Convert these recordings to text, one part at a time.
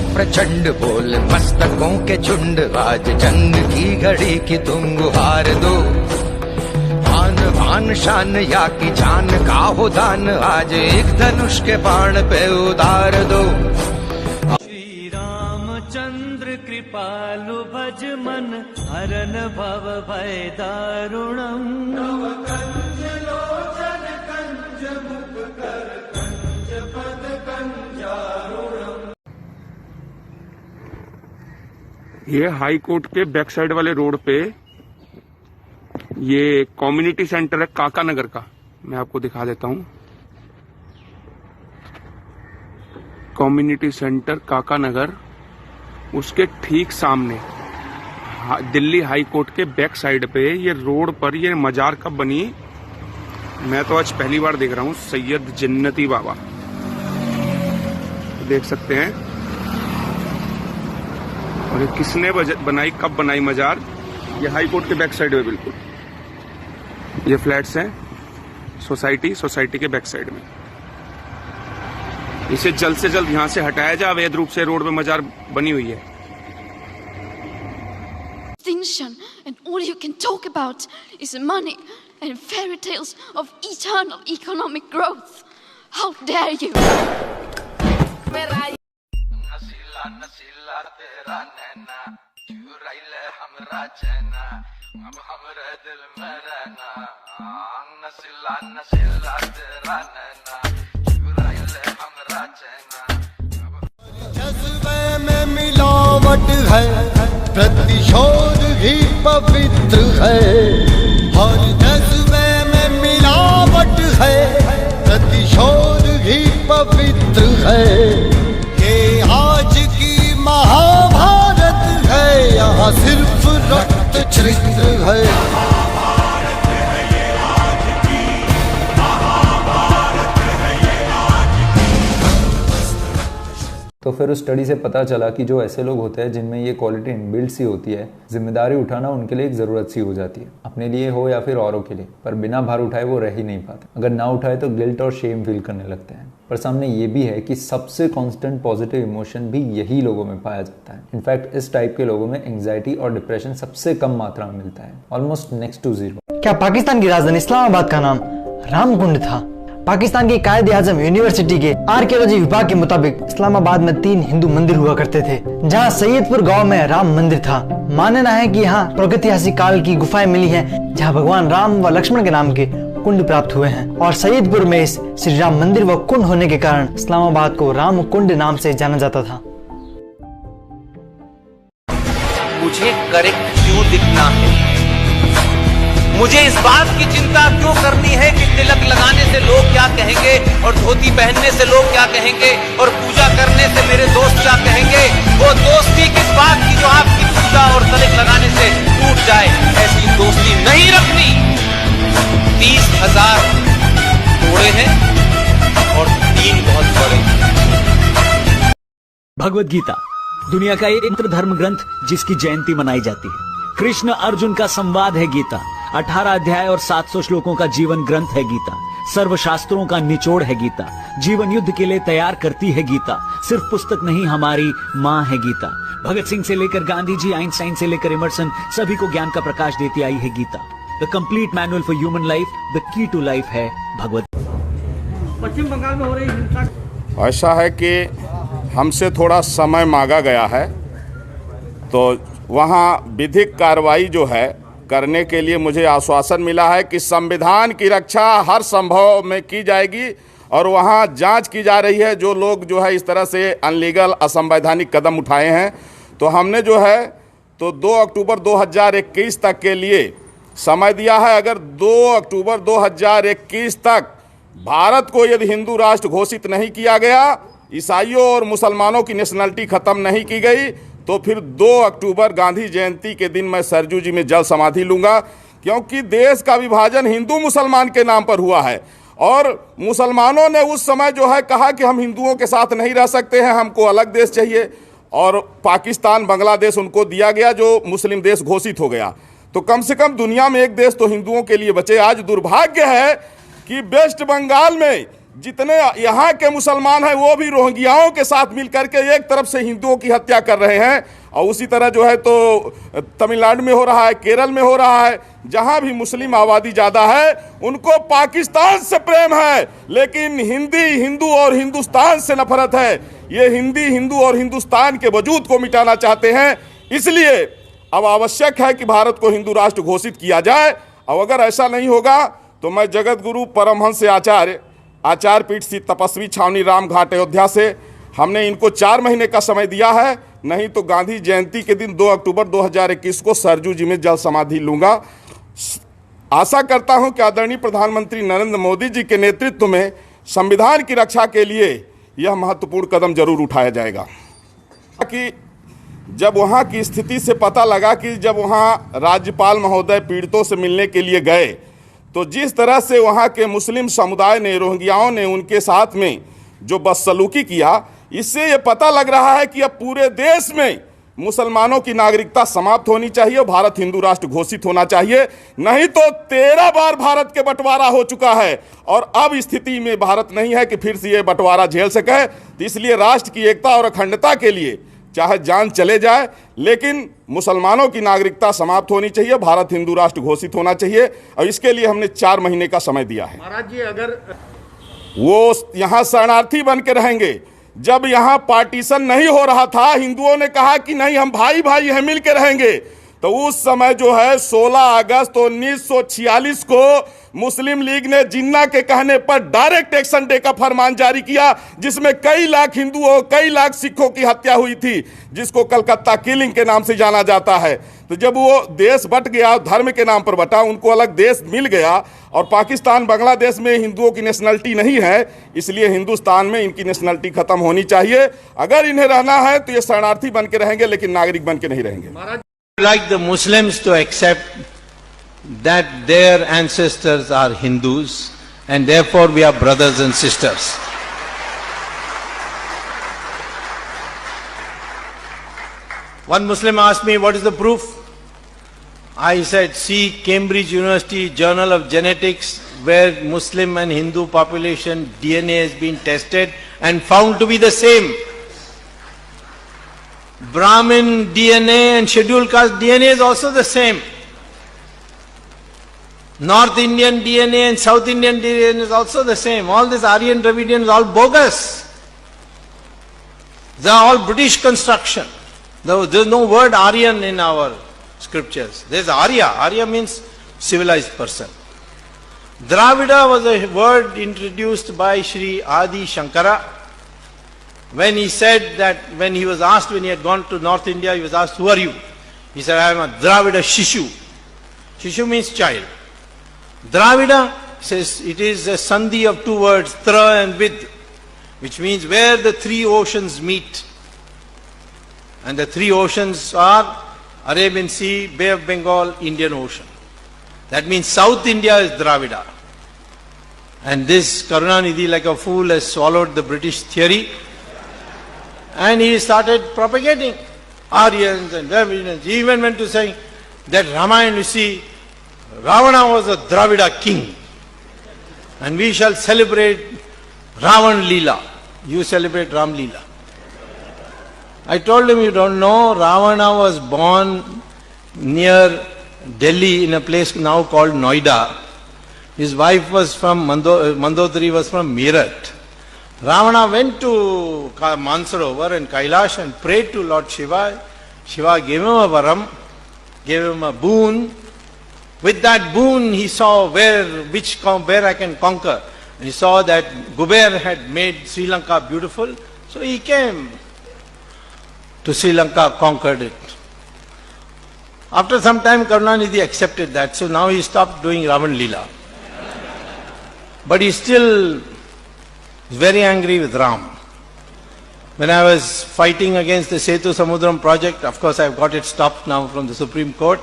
प्रचंड बोल मस्तकों के झुंड, आज जंग की घड़ी की तुम गुहार दो। आन बान शान या की जान का हो दान, आज एक धनुष के बाण पे उतार दो। श्री रामचंद्र कृपालु भज मन, हरन भव भय दारुणम। ये हाई कोर्ट के बैक साइड वाले रोड पे ये कम्युनिटी सेंटर है काका नगर का। मैं आपको दिखा देता हूँ। कम्युनिटी सेंटर काका नगर, उसके ठीक सामने दिल्ली हाई कोर्ट के बैक साइड पे ये रोड पर ये मजार कब बनी, मैं तो आज पहली बार देख रहा हूँ। सैयद जन्नती बाबा देख सकते हैं। और ये किसने बनाई, कब बनाई मजार, ये हाई कोर्ट के बैक साइड में बिल्कुल। ये फ्लैट्स हैं सोसाइटी के बैक साइड में। इसे जल्द से जल्द यहां से हटाया जाए। अवैध रूप से रोड पे मजार बनी हुई है। And all you can talk about is money and fairy tales of eternal economic growth. How dare you? नसीला तेरा नैना, चुराइले हमरा चैना, अब हमरे दिल में रहना। नसीला तेरा नैना, चुराइले हमरा चैना। जज्बे में मिलावट है, प्रतिशोध भी पवित्र है। हर जज्बे में मिलावट है, प्रतिशोध भी पवित्र है। ये आज की महाभारत है, यहाँ सिर्फ रक्त चरित्र है। तो फिर उस स्टडी से पता चला कि जो ऐसे लोग होते हैं जिनमें ये क्वालिटी इनबिल्ट सी होती है, जिम्मेदारी उठाना उनके लिए एक ज़रूरत सी हो जाती है, अपने लिए हो या फिर औरों के लिए। पर बिना भार उठाए वो रह ही नहीं पाते। अगर ना उठाए तो गिल्ट और शेम फील करने लगते हैं। पर सामने ये भी है कि सबसे कांस्टेंट पॉजिटिव इमोशन भी यही लोगों में पाया जाता है। इनफैक्ट इस टाइप के लोगों में एंग्जाइटी और डिप्रेशन सबसे कम मात्रा में मिलता है, ऑलमोस्ट नेक्स्ट टू जीरो। क्या पाकिस्तान की राजधानी इस्लामाबाद का नाम रामकुंड था? पाकिस्तान की कायद-ए-आज़म यूनिवर्सिटी के आर्कियोलॉजी विभाग के मुताबिक इस्लामाबाद में 3 हिंदू मंदिर हुआ करते थे, जहां सैयदपुर गांव में राम मंदिर था। मानना है कि यहाँ प्रागैतिहासिक काल की गुफाएं मिली हैं, जहां भगवान राम व लक्ष्मण के नाम के कुंड प्राप्त हुए हैं। और सैयदपुर में इस श्री राम मंदिर व कुंड होने के कारण इस्लामाबाद को राम कुंड नाम से जाना जाता था। मुझे करेक्ट क्यों दिखना है? मुझे इस बात की चिंता क्यों करनी है कि तिलक लगाने से लोग क्या कहेंगे, और धोती पहनने से लोग क्या कहेंगे, और पूजा करने से मेरे दोस्त क्या कहेंगे? वो दोस्ती किस बात की जो आपकी पूजा और तिलक लगाने से टूट जाए? ऐसी दोस्ती नहीं रखनी। 30,000 थोड़े हैं और 3 बहुत बड़े। भगवद गीता दुनिया का एक धर्म ग्रंथ जिसकी जयंती मनाई जाती है। कृष्ण अर्जुन का संवाद है गीता। 18 अध्याय और 700 श्लोकों का जीवन ग्रंथ है गीता। सर्वशास्त्रों का निचोड़ है गीता। जीवन युद्ध के लिए तैयार करती है गीता। सिर्फ पुस्तक नहीं, हमारी माँ है गीता। भगत सिंह से लेकर गांधी जी, आइंस्टाइन से लेकर इमर्सन, सभी को ज्ञान का प्रकाश देती आई है Gita. The complete manual for human life, the key to life है भगवद। पश्चिम बंगाल में हो रही हिंसा, ऐसा है कि हमसे थोड़ा समय मांगा गया है, तो वहाँ विधिक कार्रवाई जो है करने के लिए मुझे आश्वासन मिला है कि संविधान की रक्षा हर संभव में की जाएगी। और वहाँ जांच की जा रही है जो लोग जो है इस तरह से अनलीगल असंवैधानिक कदम उठाए हैं। तो हमने जो है तो 2 अक्टूबर 2021 तक के लिए समय दिया है। अगर 2 अक्टूबर 2021 तक भारत को यदि हिंदू राष्ट्र घोषित नहीं किया गया, ईसाइयों और मुसलमानों की नेशनलिटी ख़त्म नहीं की गई, तो फिर 2 अक्टूबर गांधी जयंती के दिन मैं सरजू जी में जल समाधि लूँगा। क्योंकि देश का विभाजन हिंदू मुसलमान के नाम पर हुआ है, और मुसलमानों ने उस समय जो है कहा कि हम हिंदुओं के साथ नहीं रह सकते हैं, हमको अलग देश चाहिए, और पाकिस्तान बांग्लादेश उनको दिया गया जो मुस्लिम देश घोषित हो गया। तो कम से कम दुनिया में एक देश तो हिंदुओं के लिए बचे। आज दुर्भाग्य है कि वेस्ट बंगाल में जितने यहाँ के मुसलमान हैं वो भी रोहिंग्याओं के साथ मिलकर के एक तरफ से हिंदुओं की हत्या कर रहे हैं, और उसी तरह जो है तो तमिलनाडु में हो रहा है, केरल में हो रहा है। जहाँ भी मुस्लिम आबादी ज़्यादा है उनको पाकिस्तान से प्रेम है, लेकिन हिंदू और हिंदुस्तान से नफरत है। ये हिंदू और हिंदुस्तान के वजूद को मिटाना चाहते हैं। इसलिए अब आवश्यक है कि भारत को हिंदू राष्ट्र घोषित किया जाए, और अगर ऐसा नहीं होगा तो मैं जगत गुरु परमहंस आचार्य पीठ श्री तपस्वी छावनी राम घाट अयोध्या से हमने इनको 4 महीने का समय दिया है, नहीं तो गांधी जयंती के दिन 2 अक्टूबर 2021 को सरजू जी में जल समाधि लूंगा। आशा करता हूं कि आदरणीय प्रधानमंत्री नरेंद्र मोदी जी के नेतृत्व में संविधान की रक्षा के लिए यह महत्वपूर्ण कदम जरूर उठाया जाएगा। कि जब वहां की स्थिति से पता लगा कि जब वहां राज्यपाल महोदय पीड़ितों से मिलने के लिए गए तो जिस तरह से वहां के मुस्लिम समुदाय ने, रोहिंग्याओं ने उनके साथ में जो बदसलूकी किया, इससे ये पता लग रहा है कि अब पूरे देश में मुसलमानों की नागरिकता समाप्त होनी चाहिए और भारत हिंदू राष्ट्र घोषित होना चाहिए। नहीं तो 13 बार भारत के बंटवारा हो चुका है और अब स्थिति में भारत नहीं है कि फिर से ये बंटवारा झेल सके। तो इसलिए राष्ट्र की एकता और अखंडता के लिए चाहे जान चले जाए, लेकिन मुसलमानों की नागरिकता समाप्त होनी चाहिए, भारत हिंदू राष्ट्र घोषित होना चाहिए, और इसके लिए हमने 4 महीने का समय दिया है। महाराज जी, अगर वो यहाँ शरणार्थी बन के रहेंगे, जब यहाँ पार्टीशन नहीं हो रहा था, हिंदुओं ने कहा कि नहीं हम भाई भाई हैं, मिल के रहेंगे, तो उस समय जो है 16 अगस्त 1946 को मुस्लिम लीग ने जिन्ना के कहने पर डायरेक्ट एक्शन डे का फरमान जारी किया, जिसमें कई लाख हिंदुओं, कई लाख सिखों की हत्या हुई थी, जिसको कलकत्ता किलिंग के नाम से जाना जाता है। तो जब वो देश बट गया, धर्म के नाम पर बटा, उनको अलग देश मिल गया और पाकिस्तान बांग्लादेश में हिंदुओं की नेशनलिटी नहीं है, इसलिए हिंदुस्तान में इनकी नेशनलिटी खत्म होनी चाहिए। अगर इन्हें रहना है तो ये शरणार्थी बन के रहेंगे, लेकिन नागरिक बन के नहीं रहेंगे। Like the Muslims to accept that their ancestors are Hindus and therefore we are brothers and sisters. One Muslim asked me, what is the proof? I said, see Cambridge University Journal of Genetics, where Muslim and Hindu population DNA has been tested and found to be the same. Brahmin DNA and scheduled caste DNA is also the same. North Indian DNA and South Indian DNA is also the same. All this Aryan Dravidian is all bogus. They are all British construction. There is no word Aryan in our scriptures. There is Arya. Arya means civilized person. Dravida was a word introduced by Sri Adi Shankara. When he said that, when he was asked, when he had gone to North India, he was asked, who are you? He said, I am a Dravida Shishu. Shishu means child. Dravida says it is a sandhi of 2 words, tra and vid, which means where the 3 oceans meet. And the 3 oceans are Arabian Sea, Bay of Bengal, Indian Ocean. That means South India is Dravida. And this Karunanidhi, like a fool, has swallowed the British theory. And he started propagating Aryans and Dravidians. He even went to saying that Ramayana, you see, Ravana was a Dravida king. And we shall celebrate Ravan Leela. You celebrate Ram Leela. I told him, you don't know, Ravana was born near Delhi in a place now called Noida. His wife was from Mandodari was from Meerut. Ravana went to Mansarovar and Kailash and prayed to Lord Shiva. Shiva gave him a varam, gave him a boon. With that boon he saw where I can conquer. And he saw that Guber had made Sri Lanka beautiful. So he came to Sri Lanka, conquered it. After some time Karunanidhi accepted that. So now he stopped doing Ravan Leela. But he still very angry with Ram. When I was fighting against the Setu Samudram project, of course I've got it stopped now from the Supreme Court.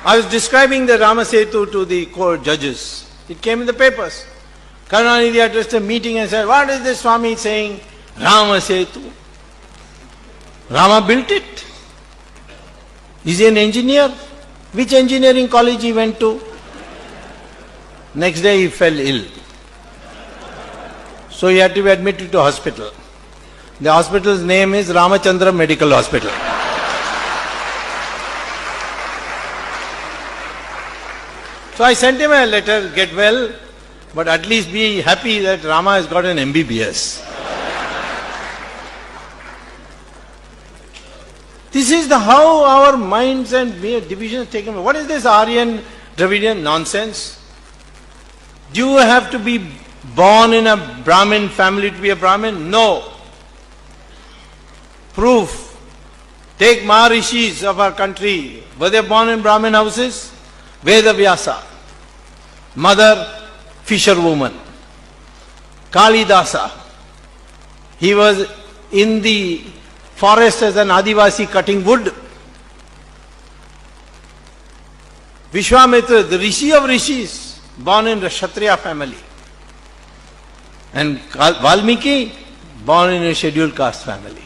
I was describing the Rama Setu to the court judges. It came in the papers. Karunanidhi addressed a meeting and said, what is this Swami saying? Rama Setu. Rama built it. Is he an engineer? Which engineering college he went to? Next day he fell ill. So he had to be admitted to hospital. The hospital's name is Ramachandra Medical Hospital. So I sent him a letter, get well, but at least be happy that Rama has got an MBBS. This is how our minds and divisions taken. What is this Aryan Dravidian nonsense? Do you have to be born in a Brahmin family to be a Brahmin? No. Proof. Take Maharishis of our country. Were they born in Brahmin houses? Veda Vyasa. Mother, fisherwoman. Kalidasa. He was in the forest as an Adivasi cutting wood. Vishwamitra, the Rishi of Rishis, born in the Kshatriya family. And Valmiki, born in a scheduled caste family.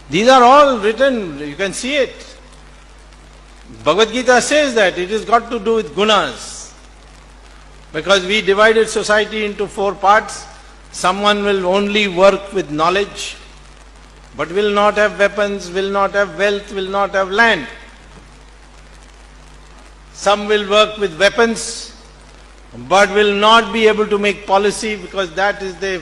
These are all written, you can see it. Bhagavad Gita says that it has got to do with gunas. Because we divided society into 4 parts. Someone will only work with knowledge, but will not have weapons, will not have wealth, will not have land. Some will work with weapons, but will not be able to make policy, because that is the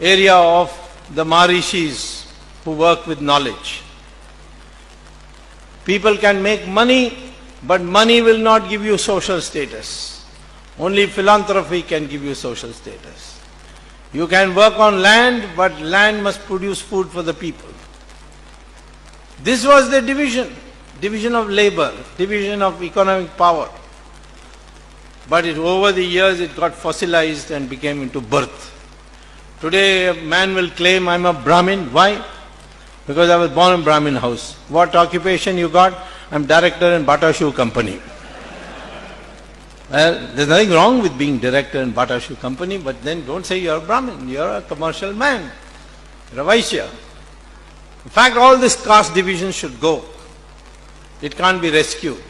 area of the Maharishis who work with knowledge. People can make money, but money will not give you social status. Only philanthropy can give you social status. You can work on land, but land must produce food for the people. This was the division of labor, division of economic power. But over the years it got fossilized and became into birth. Today a man will claim, I'm a Brahmin. Why? Because I was born in Brahmin house. What occupation you got? I'm director in Bata Shoe Company. Well, there's nothing wrong with being director in Bata Shoe Company, but then don't say you're a Brahmin, you're a commercial man, you're a Vaishya. In fact, all this caste division should go. It can't be rescued.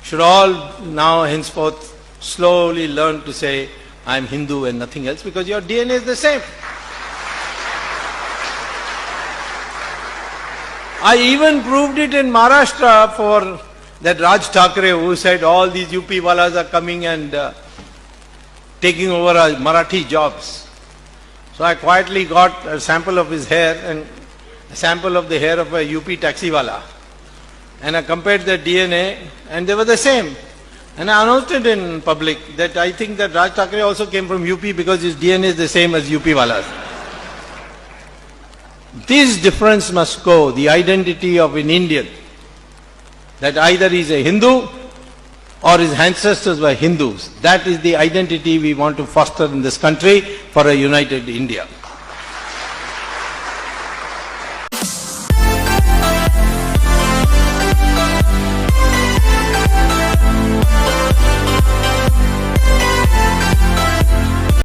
Should all now henceforth slowly learn to say, I'm Hindu and nothing else, because your DNA is the same. I even proved it in Maharashtra for that Raj Thakre, who said all these UP walas are coming and taking over our Marathi jobs. So I quietly got a sample of his hair and a sample of the hair of a UP taxiwala. And I compared their DNA and they were the same. And I announced it in public that I think that Raj Thakre also came from UP because his DNA is the same as UP walas. This difference must go, the identity of an Indian, that either he is a Hindu or his ancestors were Hindus. That is the identity we want to foster in this country for a united India.